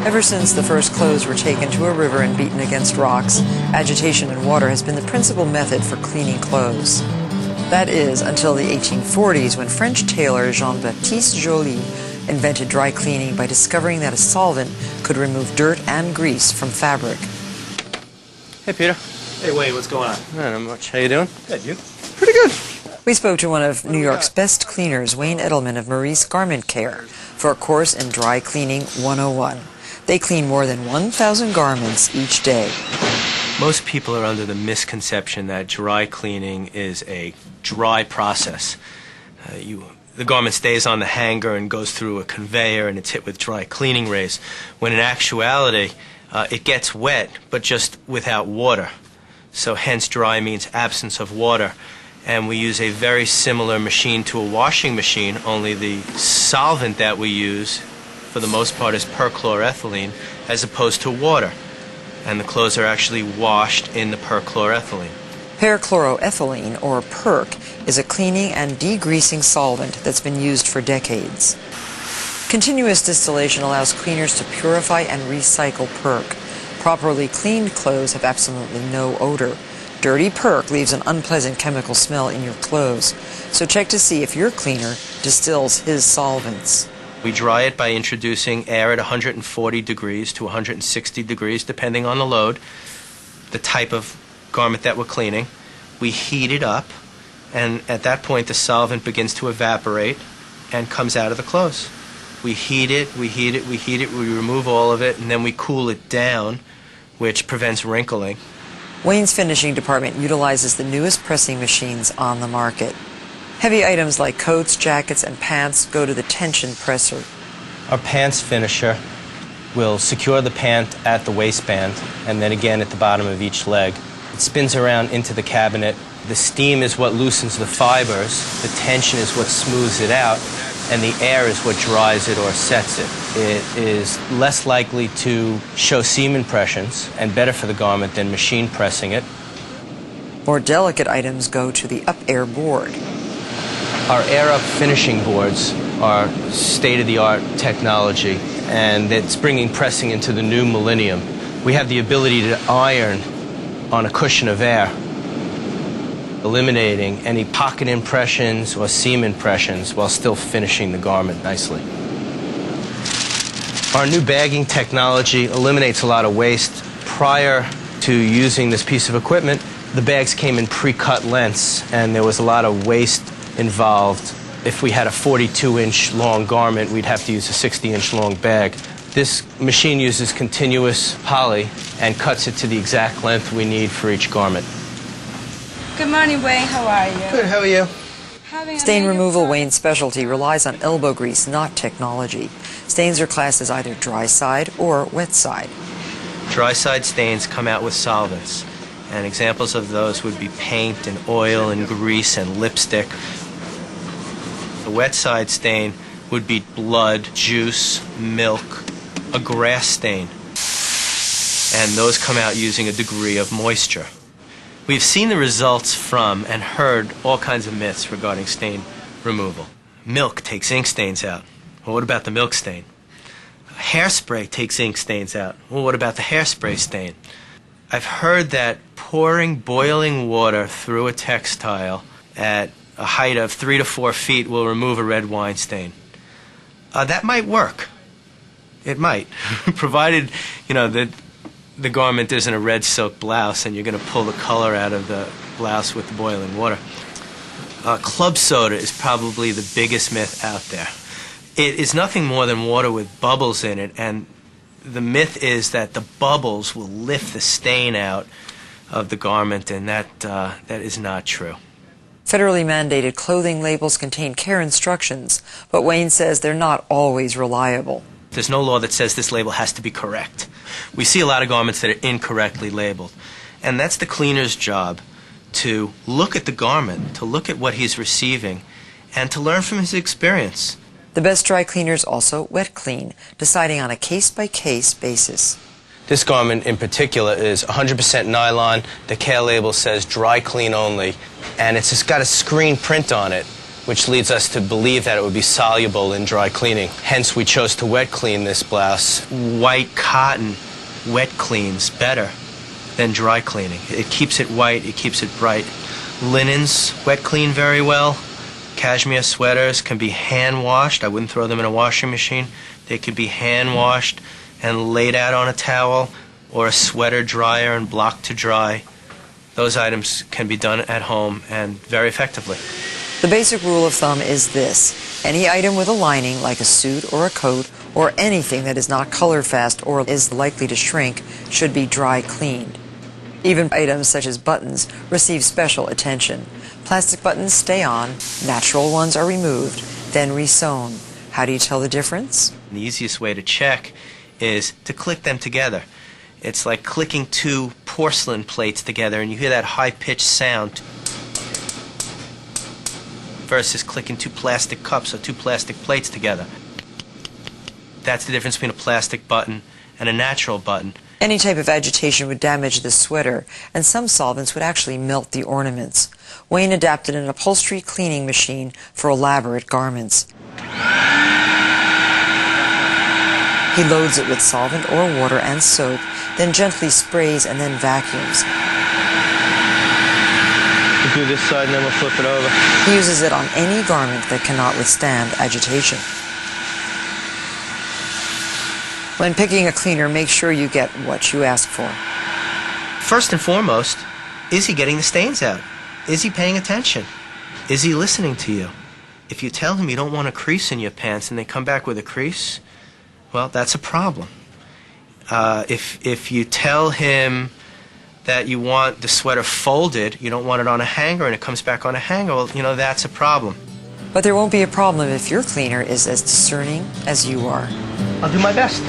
Ever since the first clothes were taken to a river and beaten against rocks, agitation in water has been the principal method for cleaning clothes. That is, until the 1840s, when French tailor Jean-Baptiste Joly invented dry cleaning by discovering that a solvent could remove dirt and grease from fabric. Hey, Peter. Hey, Wayne, what's going on? Not much. How you doing? Good, you? Pretty good. We spoke to one of New York's best cleaners, Wayne Edelman of Meurice Garment Care, for a course in Dry Cleaning 101. They clean more than 1,000 garments each day. Most people are under the misconception that dry cleaning is a dry process. The garment stays on the hanger and goes through a conveyor and it's hit with dry cleaning rays, when in actuality it gets wet but just without water. So hence dry means absence of water. And we use a very similar machine to a washing machine, only the solvent that we use for the most part is perchloroethylene as opposed to water. And the clothes are actually washed in the perchloroethylene. Perchloroethylene, or PERC, is a cleaning and degreasing solvent that's been used for decades. Continuous distillation allows cleaners to purify and recycle PERC. Properly cleaned clothes have absolutely no odor. Dirty PERC leaves an unpleasant chemical smell in your clothes. So check to see if your cleaner distills his solvents. We dry it by introducing air at 140 degrees to 160 degrees, depending on the load, the type of garment that we're cleaning. We heat it up, and at that point the solvent begins to evaporate and comes out of the clothes. We heat it, we heat it, we heat it, we remove all of it, and then we cool it down, which prevents wrinkling. Wayne's finishing department utilizes the newest pressing machines on the market. Heavy items like coats, jackets, and pants go to the tension presser. Our pants finisher will secure the pant at the waistband and then again at the bottom of each leg. It spins around into the cabinet. The steam is what loosens the fibers, the tension is what smooths it out, and the air is what dries it or sets it. It is less likely to show seam impressions and better for the garment than machine pressing it. More delicate items go to the up-air board. Our air-up finishing boards are state-of-the-art technology, and it's bringing pressing into the new millennium. We have the ability to iron on a cushion of air, eliminating any pocket impressions or seam impressions while still finishing the garment nicely. Our new bagging technology eliminates a lot of waste. Prior to using this piece of equipment, the bags came in pre-cut lengths, and there was a lot of waste involved. If we had a 42-inch long garment, we'd have to use a 60-inch long bag. This machine uses continuous poly and cuts it to the exact length we need for each garment. Good morning, Wayne. How are you? Good, how are you? Stain removal, Wayne's specialty, relies on elbow grease, not technology. Stains are classed as either dry side or wet side. Dry side stains come out with solvents, and examples of those would be paint and oil and grease and lipstick. The wet side stain would be blood, juice, milk, a grass stain, and those come out using a degree of moisture. We've seen the results from and heard all kinds of myths regarding stain removal. Milk takes ink stains out. Well, what about the milk stain? Hairspray takes ink stains out. Well, what about the hairspray stain? I've heard that pouring boiling water through a textile at a height of 3 to 4 feet will remove a red wine stain. That might work. It might, provided, that the garment isn't a red silk blouse and you're going to pull the color out of the blouse with the boiling water. Club soda is probably the biggest myth out there. It is nothing more than water with bubbles in it, and the myth is that the bubbles will lift the stain out of the garment, and that is not true. Federally mandated clothing labels contain care instructions, but Wayne says they're not always reliable. There's no law that says this label has to be correct. We see a lot of garments that are incorrectly labeled, and that's the cleaner's job, to look at the garment, to look at what he's receiving, and to learn from his experience. The best dry cleaners also wet clean, deciding on a case-by-case basis. This garment in particular is 100% nylon. The care label says dry clean only, and it's just got a screen print on it which leads us to believe that it would be soluble in dry cleaning. Hence, we chose to wet clean this blouse. White cotton wet cleans better than dry cleaning. It keeps it white, it keeps it bright. Linens wet clean very well. Cashmere sweaters can be hand washed. I wouldn't throw them in a washing machine. They could be hand washed and laid out on a towel or a sweater dryer and blocked to dry. Those items can be done at home and very effectively. The basic rule of thumb is this: any item with a lining, like a suit or a coat, or anything that is not color fast or is likely to shrink, should be dry cleaned. Even items such as buttons receive special attention. Plastic buttons stay on, natural ones are removed, then resewn. How do you tell the difference? The easiest way to check is to click them together. It's like clicking two porcelain plates together and you hear that high-pitched sound versus clicking two plastic cups or two plastic plates together. That's the difference between a plastic button and a natural button. Any type of agitation would damage the sweater, and some solvents would actually melt the ornaments. Wayne adapted an upholstery cleaning machine for elaborate garments. He loads it with solvent or water and soap, then gently sprays and then vacuums. We'll do this side and then we'll flip it over. He uses it on any garment that cannot withstand agitation. When picking a cleaner, make sure you get what you ask for. First and foremost, is he getting the stains out? Is he paying attention? Is he listening to you? If you tell him you don't want a crease in your pants and they come back with a crease, well, that's a problem. If you tell him that you want the sweater folded, you don't want it on a hanger, and it comes back on a hanger, well, you know, that's a problem. But there won't be a problem if your cleaner is as discerning as you are. I'll do my best.